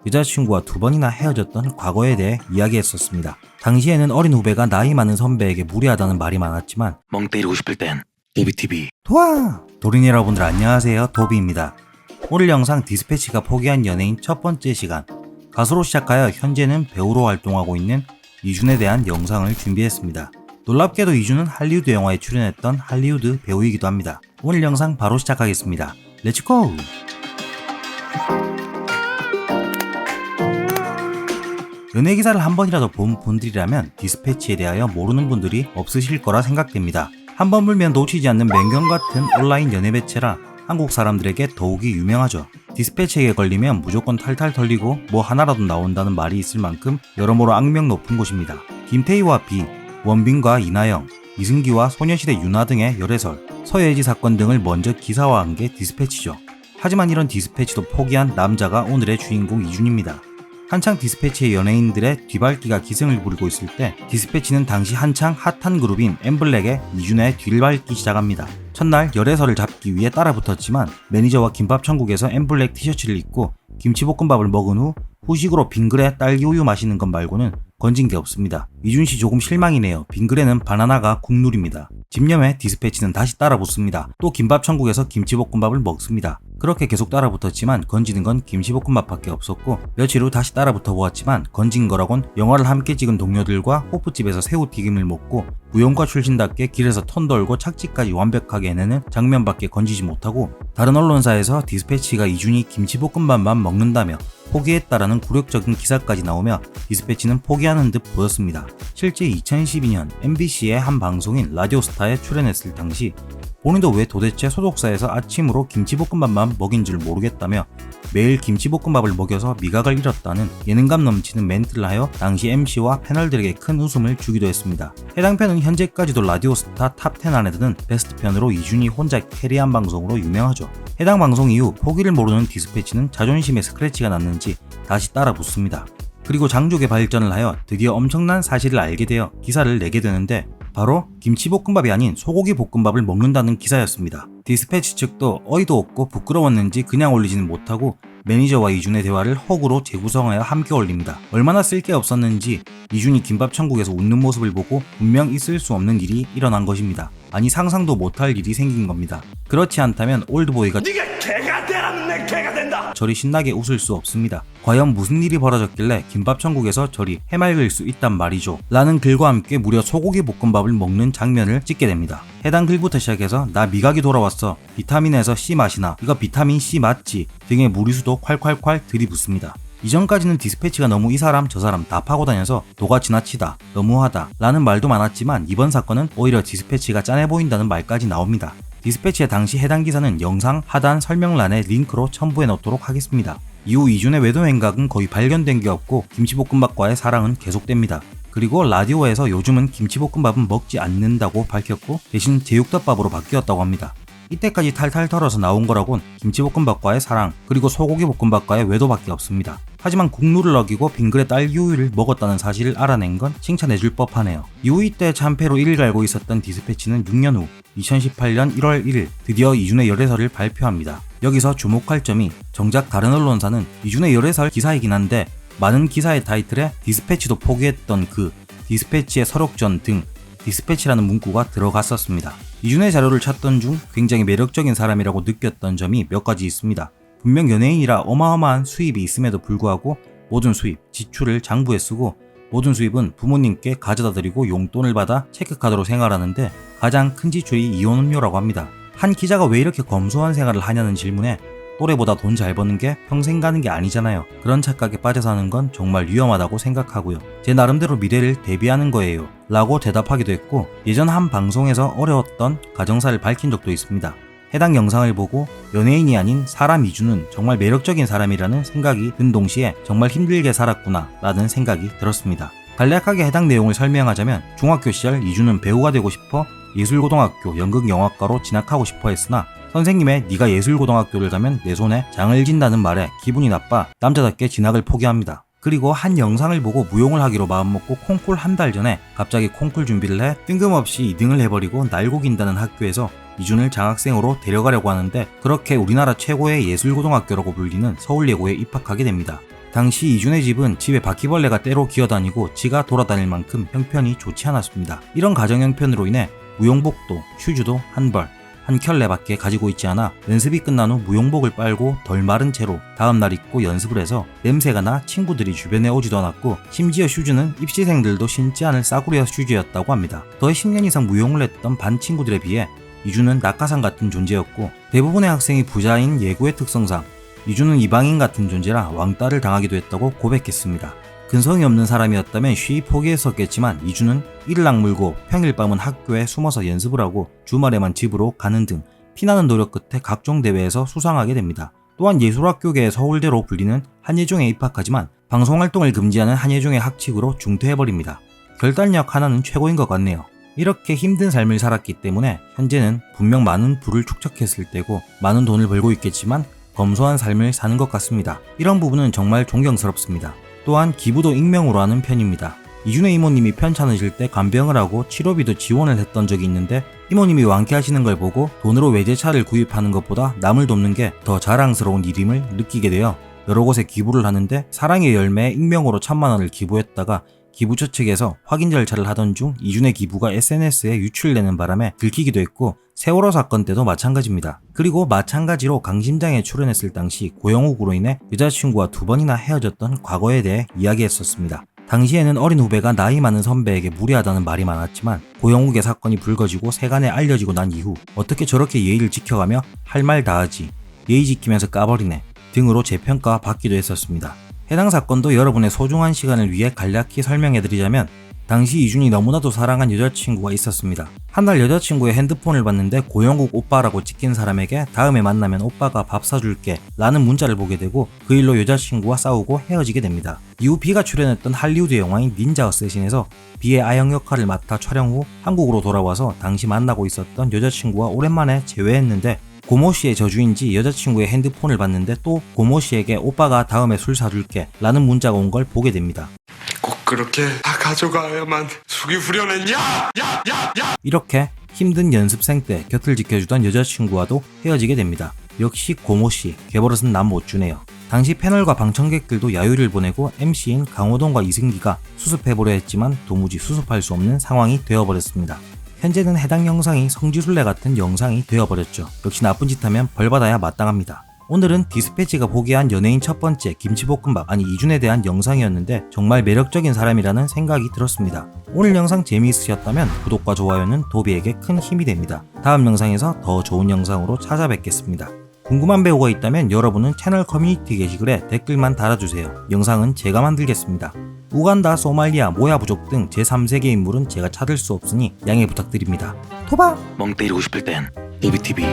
여자친구와 2번이나 헤어졌던 과거에 대해 이야기했었습니다. 당시에는 어린 후배가 나이 많은 선배에게 무례하다는 말이 많았지만 멍 때리고 싶을 땐 도비TV. 도와! 도린 여러분들 안녕하세요, 도비입니다. 오늘 영상 디스패치가 포기한 연예인 첫 번째 시간, 가수로 시작하여 현재는 배우로 활동하고 있는 이준에 대한 영상을 준비했습니다. 놀랍게도 이준은 할리우드 영화에 출연했던 할리우드 배우이기도 합니다. 오늘 영상 바로 시작하겠습니다. 렛츠고! 연예 기사를 한 번이라도 본 분들이라면 디스패치에 대하여 모르는 분들이 없으실 거라 생각됩니다. 한 번 불면 놓치지 않는 맹경 같은 온라인 연예 매체라 한국 사람들에게 더욱이 유명하죠. 디스패치에 걸리면 무조건 탈탈 털리고 뭐 하나라도 나온다는 말이 있을 만큼 여러모로 악명 높은 곳입니다. 김태희와 비, 원빈과 이나영, 이승기와 소녀시대 윤아 등의 열애설, 서예지 사건 등을 먼저 기사화한 게 디스패치죠. 하지만 이런 디스패치도 포기한 남자가 오늘의 주인공 이준입니다. 한창 디스패치의 연예인들의 뒤밟기가 기승을 부리고 있을 때 디스패치는 당시 한창 핫한 그룹인 엠블랙의 이준의 뒤를 밟기 시작합니다. 첫날 열애설을 잡기 위해 따라붙었지만 매니저와 김밥천국에서 엠블랙 티셔츠를 입고 김치볶음밥을 먹은 후 후식으로 빙그레 딸기우유 마시는 것 말고는 건진 게 없습니다. 이준씨 조금 실망이네요. 빙그레는 바나나가 국룰입니다. 집념에 디스패치는 다시 따라붙습니다. 또 김밥천국에서 김치볶음밥을 먹습니다. 그렇게 계속 따라붙었지만 건지는 건 김치볶음밥밖에 없었고 며칠 후 다시 따라붙어 보았지만 건진 거라곤 영화를 함께 찍은 동료들과 호프집에서 새우튀김을 먹고 무용과 출신답게 길에서 턴 돌고 착지까지 완벽하게 해내는 장면밖에 건지지 못하고 다른 언론사에서 디스패치가 이준이 김치볶음밥만 먹는다며 포기했다라는 굴욕적인 기사까지 나오며 디스패치는 포기하는 듯 보였습니다. 실제 2012년 MBC의 한 방송인 라디오스타에 출연했을 당시 본인도 왜 도대체 소속사에서 아침으로 김치볶음밥만 먹인 줄 모르겠다며 매일 김치볶음밥을 먹여서 미각을 잃었다는 예능감 넘치는 멘트를 하여 당시 MC와 패널들에게 큰 웃음을 주기도 했습니다. 해당 편은 현재까지도 라디오스타 탑10 안에 드는 베스트 편으로 이준이 혼자 캐리한 방송으로 유명하죠. 해당 방송 이후 포기를 모르는 디스패치는 자존심에 스크래치가 났는지 다시 따라붙습니다. 그리고 장족의 발전을 하여 드디어 엄청난 사실을 알게 되어 기사를 내게 되는데 바로 김치볶음밥이 아닌 소고기 볶음밥을 먹는다는 기사였습니다. 디스패치 측도 어이도 없고 부끄러웠는지 그냥 올리지는 못하고 매니저와 이준의 대화를 허구로 재구성하여 함께 올립니다. 얼마나 쓸 게 없었는지 이준이 김밥천국에서 웃는 모습을 보고 분명 있을 수 없는 일이 일어난 것입니다. 아니 상상도 못할 일이 생긴 겁니다. 그렇지 않다면 올드보이가 네가 개가 되라면 내 개가 된다. 저리 신나게 웃을 수 없습니다. 과연 무슨 일이 벌어졌길래 김밥천국에서 저리 해맑을 수 있단 말이죠. 라는 글과 함께 무려 소고기 볶음밥을 먹는 장면을 찍게 됩니다. 해당 글부터 시작해서 나 미각이 돌아왔어. 비타민에서 C 맛이나 이거 비타민 C 맞지? 등의 무리수도 콸콸콸 들이붓습니다. 이전까지는 디스패치가 너무 이 사람 저 사람 다 파고 다녀서 도가 지나치다, 너무하다 라는 말도 많았지만 이번 사건은 오히려 디스패치가 짠해 보인다는 말까지 나옵니다. 디스패치의 당시 해당 기사는 영상 하단 설명란에 링크로 첨부해 놓도록 하겠습니다. 이후 이준의 외도 행각은 거의 발견된 게 없고 김치볶음밥과의 사랑은 계속됩니다. 그리고 라디오에서 요즘은 김치볶음밥은 먹지 않는다고 밝혔고 대신 제육덮밥으로 바뀌었다고 합니다. 이때까지 탈탈 털어서 나온 거라곤 김치볶음밥과의 사랑 그리고 소고기 볶음밥과의 외도밖에 없습니다. 하지만 국룰을 어기고 빙그레 딸기우유를 먹었다는 사실을 알아낸 건 칭찬해줄 법하네요. 이후 이때 참패로 이를 갈고 있었던 디스패치는 6년 후 2018년 1월 1일 드디어 이준의 열애설을 발표합니다. 여기서 주목할 점이 정작 다른 언론사는 이준의 열애설 기사이긴 한데 많은 기사의 타이틀에 디스패치도 포기했던 그 디스패치의 서력전 등 디스패치라는 문구가 들어갔었습니다. 이준의 자료를 찾던 중 굉장히 매력적인 사람이라고 느꼈던 점이 몇 가지 있습니다. 분명 연예인이라 어마어마한 수입이 있음에도 불구하고 모든 수입, 지출을 장부에 쓰고 모든 수입은 부모님께 가져다 드리고 용돈을 받아 체크카드로 생활하는데 가장 큰 지출이 이혼음료라고 합니다. 한 기자가 왜 이렇게 검소한 생활을 하냐는 질문에 또래보다 돈 잘 버는 게 평생 가는 게 아니잖아요. 그런 착각에 빠져 사는 건 정말 위험하다고 생각하고요. 제 나름대로 미래를 대비하는 거예요. 라고 대답하기도 했고 예전 한 방송에서 어려웠던 가정사를 밝힌 적도 있습니다. 해당 영상을 보고 연예인이 아닌 사람 이준은 정말 매력적인 사람이라는 생각이 든 동시에 정말 힘들게 살았구나 라는 생각이 들었습니다. 간략하게 해당 내용을 설명하자면 중학교 시절 이준은 배우가 되고 싶어 예술고등학교 연극영화과로 진학하고 싶어 했으나 선생님의 네가 예술고등학교를 가면 내 손에 장을 진다는 말에 기분이 나빠 남자답게 진학을 포기합니다. 그리고 한 영상을 보고 무용을 하기로 마음먹고 콩쿨 한 달 전에 갑자기 콩쿨 준비를 해 뜬금없이 2등을 해버리고 날고 긴다는 학교에서 이준을 장학생으로 데려가려고 하는데 그렇게 우리나라 최고의 예술고등학교라고 불리는 서울예고에 입학하게 됩니다. 당시 이준의 집은 집에 바퀴벌레가 때로 기어다니고 지가 돌아다닐 만큼 형편이 좋지 않았습니다. 이런 가정 형편으로 인해 무용복도, 슈즈도 한 벌, 한 켤레밖에 가지고 있지 않아 연습이 끝난 후 무용복을 빨고 덜 마른 채로 다음날 입고 연습을 해서 냄새가 나 친구들이 주변에 오지도 않았고 심지어 슈즈는 입시생들도 신지 않을 싸구려 슈즈였다고 합니다. 더해 10년 이상 무용을 했던 반 친구들에 비해 이준은 낙하산 같은 존재였고 대부분의 학생이 부자인 예고의 특성상 이준은 이방인 같은 존재라 왕따를 당하기도 했다고 고백했습니다. 근성이 없는 사람이었다면 쉬이 포기했었겠지만 이준은 이를 악물고 평일 밤은 학교에 숨어서 연습을 하고 주말에만 집으로 가는 등 피나는 노력 끝에 각종 대회에서 수상하게 됩니다. 또한 예술학교계의 서울대로 불리는 한예종에 입학하지만 방송활동을 금지하는 한예종의 학칙으로 중퇴해버립니다. 결단력 하나는 최고인 것 같네요. 이렇게 힘든 삶을 살았기 때문에 현재는 분명 많은 부를 축적했을 때고 많은 돈을 벌고 있겠지만 검소한 삶을 사는 것 같습니다. 이런 부분은 정말 존경스럽습니다. 또한 기부도 익명으로 하는 편입니다. 이준의 이모님이 편찮으실 때 간병을 하고 치료비도 지원을 했던 적이 있는데 이모님이 완쾌하시는 걸 보고 돈으로 외제차를 구입하는 것보다 남을 돕는 게 더 자랑스러운 일임을 느끼게 되어 여러 곳에 기부를 하는데 사랑의 열매에 익명으로 1000만 원을 기부했다가 기부처 측에서 확인 절차를 하던 중 이준의 기부가 SNS에 유출되는 바람에 들키기도 했고 세월호 사건 때도 마찬가지입니다. 그리고 마찬가지로 강심장에 출연했을 당시 고영욱으로 인해 여자친구와 2번이나 헤어졌던 과거에 대해 이야기했었습니다. 당시에는 어린 후배가 나이 많은 선배에게 무례하다는 말이 많았지만 고영욱의 사건이 불거지고 세간에 알려지고 난 이후 어떻게 저렇게 예의를 지켜가며 할 말 다 하지, 예의 지키면서 까버리네 등으로 재평가 받기도 했었습니다. 해당 사건도 여러분의 소중한 시간을 위해 간략히 설명해드리자면 당시 이준이 너무나도 사랑한 여자친구가 있었습니다. 한날 여자친구의 핸드폰을 봤는데 고영욱 오빠라고 찍힌 사람에게 다음에 만나면 오빠가 밥 사줄게 라는 문자를 보게 되고 그 일로 여자친구와 싸우고 헤어지게 됩니다. 이후 B가 출연했던 할리우드 영화인 닌자 어쌔신에서 B의 아영 역할을 맡아 촬영 후 한국으로 돌아와서 당시 만나고 있었던 여자친구와 오랜만에 재회했는데 고모씨의 저주인지 여자친구의 핸드폰을 봤는데 또 고모씨에게 오빠가 다음에 술 사줄게 라는 문자가 온 걸 보게 됩니다. 꼭 그렇게 다 가져가야만 숙이 후련했냐? 이렇게 힘든 연습생 때 곁을 지켜주던 여자친구와도 헤어지게 됩니다. 역시 고모씨, 개버릇은 남 못 주네요. 당시 패널과 방청객들도 야유를 보내고 MC인 강호동과 이승기가 수습해보려 했지만 도무지 수습할 수 없는 상황이 되어버렸습니다. 현재는 해당 영상이 성지순례 같은 영상이 되어버렸죠. 역시 나쁜 짓 하면 벌받아야 마땅합니다. 오늘은 디스패치가 보기한 연예인 첫 번째 김치볶음밥 아니 이준에 대한 영상이었는데 정말 매력적인 사람이라는 생각이 들었습니다. 오늘 영상 재미있으셨다면 구독과 좋아요는 도비에게 큰 힘이 됩니다. 다음 영상에서 더 좋은 영상으로 찾아뵙겠습니다. 궁금한 배우가 있다면 여러분은 채널 커뮤니티 게시글에 댓글만 달아주세요. 영상은 제가 만들겠습니다. 우간다, 소말리아, 모야 부족 등 제3세계 인물은 제가 찾을 수 없으니 양해 부탁드립니다. 토바! 멍 때리고 싶을 땐 도비TV.